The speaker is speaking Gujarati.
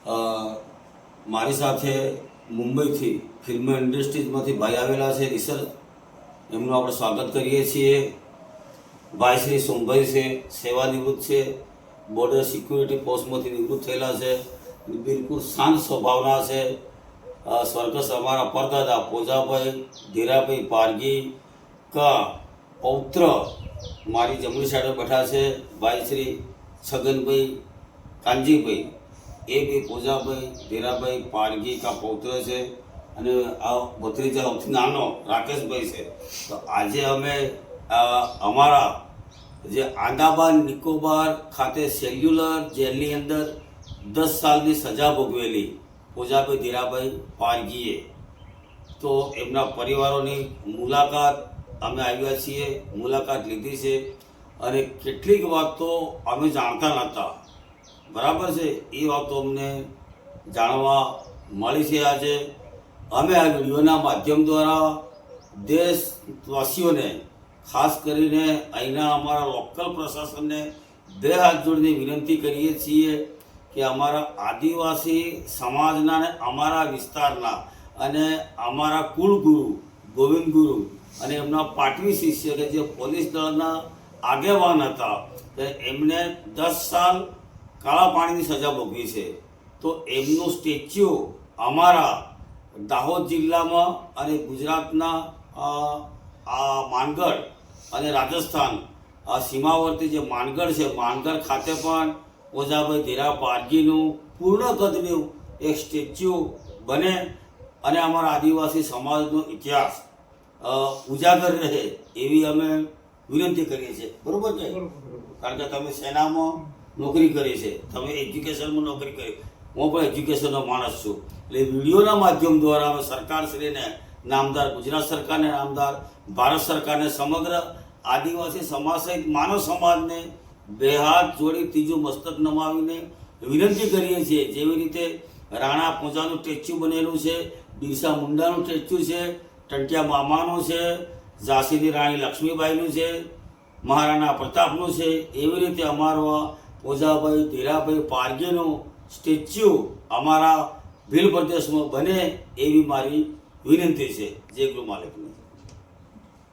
મારી સાથે મુંબઈથી ફિલ્મ ઇન્ડસ્ટ્રીઝમાંથી ભાઈ આવેલા છે રિસર્ચ, એમનું આપણે સ્વાગત કરીએ છીએ. ભાઈ શ્રી સોમભાઈ છે, સેવા નિવૃત્ત છે, બોર્ડર સિક્યુરિટી પોસ્ટમાંથી નિવૃત્ત થયેલા છે. બિલકુલ શાંત સ્વભાવના છે. સ્વર્ગસ્થ અમારા પરદાદા પોજાભાઈ ધીરાભાઈ પારગી કા પૌત્ર મારી જમણી સાઈડે બેઠા છે ભાઈ શ્રી છગનભાઈ કાનજીભાઈ, એ બી પોજાભાઈ ધીરાભાઈ પારગી કા પૌત્ર છે. અને આ ભત્રીજા સૌથી નાનો રાકેશભાઈ છે. તો આજે અમે અમારા જે આંદામાન નિકોબાર ખાતે સેલ્યુલર જેલની અંદર 10 સાલની સજા ભોગવેલી પોજાભાઈ ધીરાભાઈ પારગીએ, તો એમના પરિવારોની મુલાકાત અમે આવ્યા છીએ, મુલાકાત લીધી છે. અને કેટલીક વાતો અમે જાણતા નહોતા, બરાબર છે, એ વાતો અમને જાણવા મળી છે. આજે અમે આ વિડીયોના માધ્યમ દ્વારા દેશવાસીઓને, ખાસ કરીને અહીંના અમારા લોકલ પ્રશાસનને 2 હાથ જોડીને વિનંતી કરીએ છીએ કે અમારા આદિવાસી સમાજના ને અમારા વિસ્તારના અને અમારા કુલગુરુ ગોવિંદ ગુરુ અને એમના પાટવી શિષ્ય કે જે પોલીસ દળના આગેવાન હતા, એમને 10 સાલ કાળા પાણીની સજા ભોગવી છે. તો એમનું સ્ટેચ્યુ અમારા દાહોદ જિલ્લામાં અને ગુજરાતના આ માનગઢ અને રાજસ્થાન સીમાવર્તી જે માનગઢ છે, માનગઢ ખાતે પણ પોજાભાઈ ધીરા પારગીનું પૂર્ણ કદનું એક સ્ટેચ્યુ બને અને અમારા આદિવાસી સમાજનો ઇતિહાસ ઉજાગર રહે એવી અમે વિનંતી કરીએ છીએ. બરાબર છે? કારણ કે તમે સેનામાં નોકરી કરી છે, તમે એજ્યુકેશનમાં નોકરી કરી, હું પણ એજ્યુકેશનનો માણસ છું. એટલે વિડીયોના માધ્યમ દ્વારા અમે સરકારશ્રીને નામદાર, ગુજરાત સરકારને નામદાર, ભારત સરકારને, સમગ્ર આદિવાસી સમાજ સહિત માનવ સમાજને 2 હાથ જોડી ત્રીજું મસ્તક નમાવીને વિનંતી કરીએ છીએ. જેવી રીતે રાણા પોંજાનું સ્ટેચ્યુ બનેલું છે, બિરસા મુંડાનું સ્ટેચ્યુ છે, ટંટિયા મામાનું છે, ઝાંસીની રાણી લક્ષ્મીબાઈનું છે, મહારાણા પ્રતાપનું છે, એવી રીતે અમારો પોજાભાઈ ધીરાભાઈ પારગીનું સ્ટેચ્યુ અમારા ભીલ પ્રદેશમાં બને એવી મારી વિનંતી છે. જય ગૃહ માલિકની.